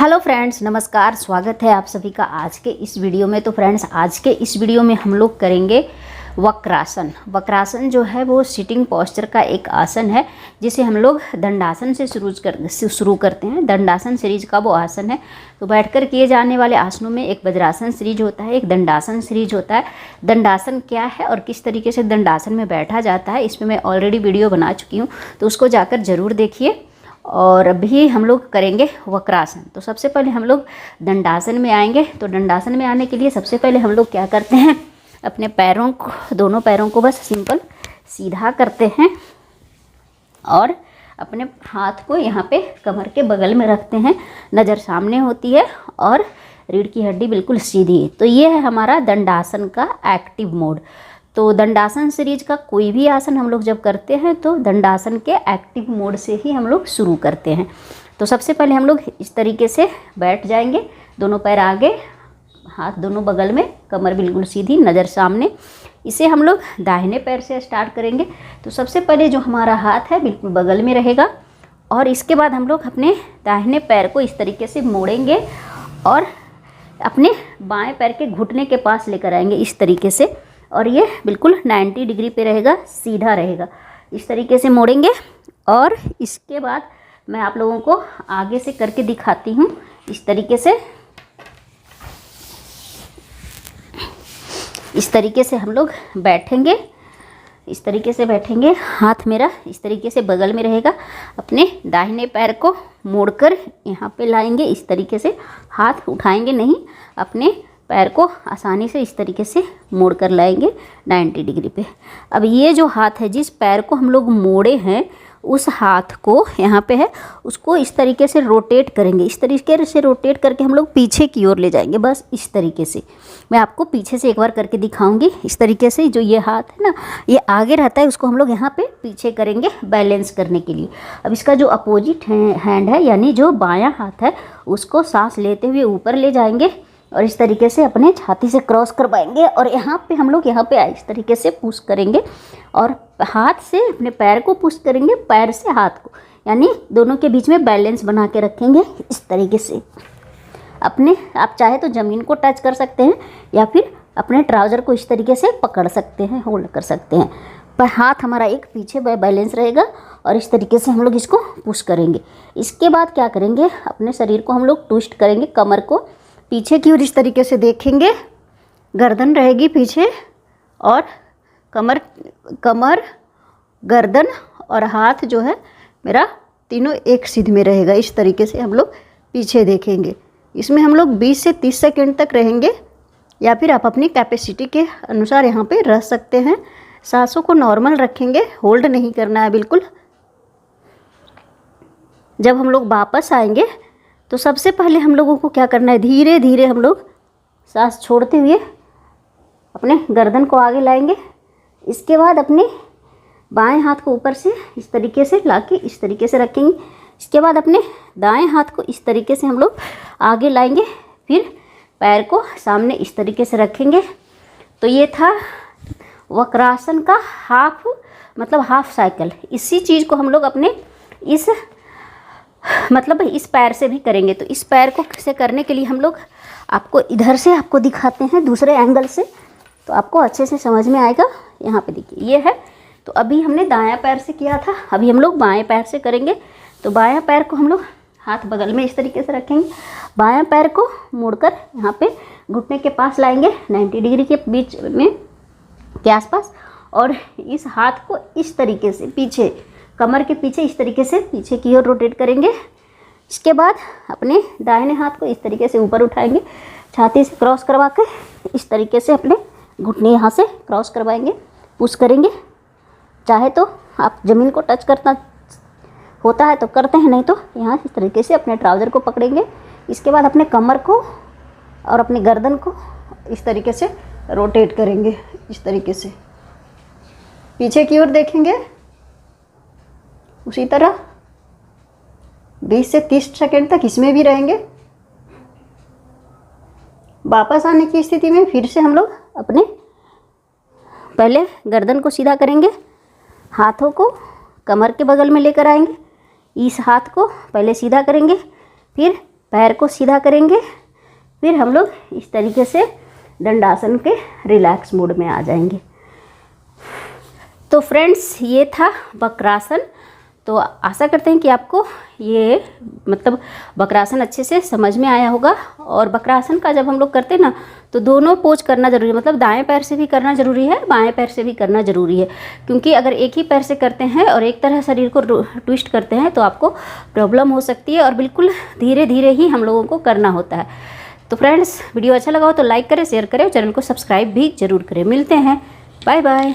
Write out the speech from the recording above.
Hello friends, नमस्कार। स्वागत है आप सभी का आज के इस वीडियो में। तो फ्रेंड्स, आज के इस वीडियो में हम लोग करेंगे वक्रासन। वक्रासन जो है वो सिटिंग पोस्चर का एक आसन है जिसे हम लोग दंडासन से शुरू करते हैं। दंडासन सीरीज का वो आसन है। तो बैठकर किए जाने वाले आसनों में एक वज्रासन सीरीज होता है, एक दंडासन सीरीज होता है। दंडासन क्या है और किस तरीके से दंडासन में बैठा जाता है, इसमें मैं ऑलरेडी वीडियो बना चुकी हूँ, तो उसको जाकर ज़रूर देखिए। और अभी हम लोग करेंगे वक्रासन। तो सबसे पहले हम लोग दंडासन में आएंगे। तो दंडासन में आने के लिए सबसे पहले हम लोग क्या करते हैं, अपने पैरों को, दोनों पैरों को बस सिंपल सीधा करते हैं और अपने हाथ को यहाँ पे कमर के बगल में रखते हैं। नज़र सामने होती है और रीढ़ की हड्डी बिल्कुल सीधी है। तो ये है हमारा दंडासन का एक्टिव मोड। तो दंडासन सीरीज का कोई भी आसन हम लोग जब करते हैं तो दंडासन के एक्टिव मोड से ही हम लोग शुरू करते हैं। तो सबसे पहले हम लोग इस तरीके से बैठ जाएंगे, दोनों पैर आगे, हाथ दोनों बगल में, कमर बिल्कुल सीधी, नज़र सामने। इसे हम लोग दाहिने पैर से स्टार्ट करेंगे। तो सबसे पहले जो हमारा हाथ है बिल्कुल बगल में रहेगा और इसके बाद हम लोग अपने दाहिने पैर को इस तरीके से मोड़ेंगे और अपने बाएं पैर के घुटने के पास लेकर आएंगे इस तरीके से, और ये बिल्कुल 90 डिग्री पे रहेगा, सीधा रहेगा। इस तरीके से मोड़ेंगे और इसके बाद मैं आप लोगों को आगे से करके दिखाती हूँ। इस तरीके से हम लोग बैठेंगे। इस तरीके से बैठेंगे, हाथ मेरा इस तरीके से बगल में रहेगा। अपने दाहिने पैर को मोड़कर यहाँ पे लाएंगे, इस तरीके से हाथ उठाएंगे नहीं, अपने पैर को आसानी से इस तरीके से मोड़ कर लाएंगे 90 डिग्री पे। अब ये जो हाथ है, जिस पैर को हम लोग मोड़े हैं, उस हाथ को यहाँ पे है, उसको इस तरीके से रोटेट करेंगे। इस तरीके से रोटेट करके हम लोग पीछे की ओर ले जाएंगे, बस इस तरीके से। मैं आपको पीछे से एक बार करके दिखाऊंगी। इस तरीके से जो ये हाथ है ना, ये आगे रहता है, उसको हम लोग यहाँ पे पीछे करेंगे बैलेंस करने के लिए। अब इसका जो अपोजिट हैंड है, यानी जो बायां हाथ है, उसको सांस लेते हुए ऊपर ले जाएंगे और इस तरीके से अपने छाती से क्रॉस करवाएंगे और यहाँ पे हम लोग यहाँ पे इस तरीके से पुश करेंगे और हाथ से अपने पैर को पुश करेंगे, पैर से हाथ को, यानी दोनों के बीच में बैलेंस बना के रखेंगे इस तरीके से। अपने आप चाहे तो ज़मीन को टच कर सकते हैं या फिर अपने ट्राउज़र को इस तरीके से पकड़ सकते हैं, होल्ड कर सकते हैं। पर हाथ हमारा एक पीछे बैलेंस रहेगा और इस तरीके से हम लोग इसको पुश करेंगे। इसके बाद क्या करेंगे, अपने शरीर को हम लोग ट्विस्ट करेंगे, कमर को पीछे की ओर इस तरीके से देखेंगे, गर्दन रहेगी पीछे और कमर गर्दन और हाथ जो है मेरा तीनों एक सिध में रहेगा। इस तरीके से हम लोग पीछे देखेंगे। इसमें हम लोग 20 से 30 सेकंड तक रहेंगे या फिर आप अपनी कैपेसिटी के अनुसार यहाँ पे रह सकते हैं। सांसों को नॉर्मल रखेंगे, होल्ड नहीं करना है बिल्कुल। जब हम लोग वापस आएंगे तो सबसे पहले हम लोगों को क्या करना है, धीरे धीरे हम लोग सांस छोड़ते हुए अपने गर्दन को आगे लाएंगे। इसके बाद अपने बाएं हाथ को ऊपर से इस तरीके से लाके इस तरीके से रखेंगे। इसके बाद अपने दाएं हाथ को इस तरीके से हम लोग आगे लाएंगे, फिर पैर को सामने इस तरीके से रखेंगे। तो ये था वक्रासन का हाफ साइकिल। इसी चीज़ को हम लोग अपने इस पैर से भी करेंगे। तो इस पैर को से करने के लिए हम लोग आपको इधर से आपको दिखाते हैं, दूसरे एंगल से, तो आपको अच्छे से समझ में आएगा। यहाँ पे देखिए ये है। तो अभी हमने दायां पैर से किया था, अभी हम लोग बाएं पैर से करेंगे। तो बायां पैर को हम लोग हाथ बगल में इस तरीके से रखेंगे, बायां पैर को मोड़कर यहाँ पे घुटने के पास लाएंगे 90 डिग्री के बीच में के आसपास, और इस हाथ को इस तरीके से पीछे, कमर के पीछे इस तरीके से पीछे की ओर रोटेट करेंगे। इसके बाद अपने दाहिने हाथ को इस तरीके से ऊपर उठाएंगे, छाती से क्रॉस करवा के इस तरीके से अपने घुटने यहाँ से क्रॉस करवाएंगे, पुश करेंगे। चाहे तो आप ज़मीन को टच करना होता है तो करते हैं, नहीं तो यहाँ इस तरीके से अपने ट्राउज़र को पकड़ेंगे। इसके बाद अपने कमर को और अपने गर्दन को इस तरीके से रोटेट करेंगे, इस तरीके से पीछे की ओर देखेंगे। उसी तरह 20 से 30 सेकंड तक इसमें भी रहेंगे। वापस आने की स्थिति में फिर से हम लोग अपने पहले गर्दन को सीधा करेंगे, हाथों को कमर के बगल में लेकर आएंगे, इस हाथ को पहले सीधा करेंगे, फिर पैर को सीधा करेंगे, फिर हम लोग इस तरीके से दंडासन के रिलैक्स मोड में आ जाएंगे। तो फ्रेंड्स ये था वक्रासन। तो आशा करते हैं कि आपको ये मतलब वक्रासन अच्छे से समझ में आया होगा। और वक्रासन का जब हम लोग करते हैं ना तो दोनों पोज करना ज़रूरी है, मतलब दाएं पैर से भी करना ज़रूरी है, बाएं पैर से भी करना ज़रूरी है। क्योंकि अगर एक ही पैर से करते हैं और एक तरह शरीर को ट्विस्ट करते हैं तो आपको प्रॉब्लम हो सकती है, और बिल्कुल धीरे धीरे ही हम लोगों को करना होता है। तो फ्रेंड्स वीडियो अच्छा लगा हो तो लाइक करें, शेयर करें और चैनल को सब्सक्राइब भी ज़रूर करें। मिलते हैं, बाय बाय।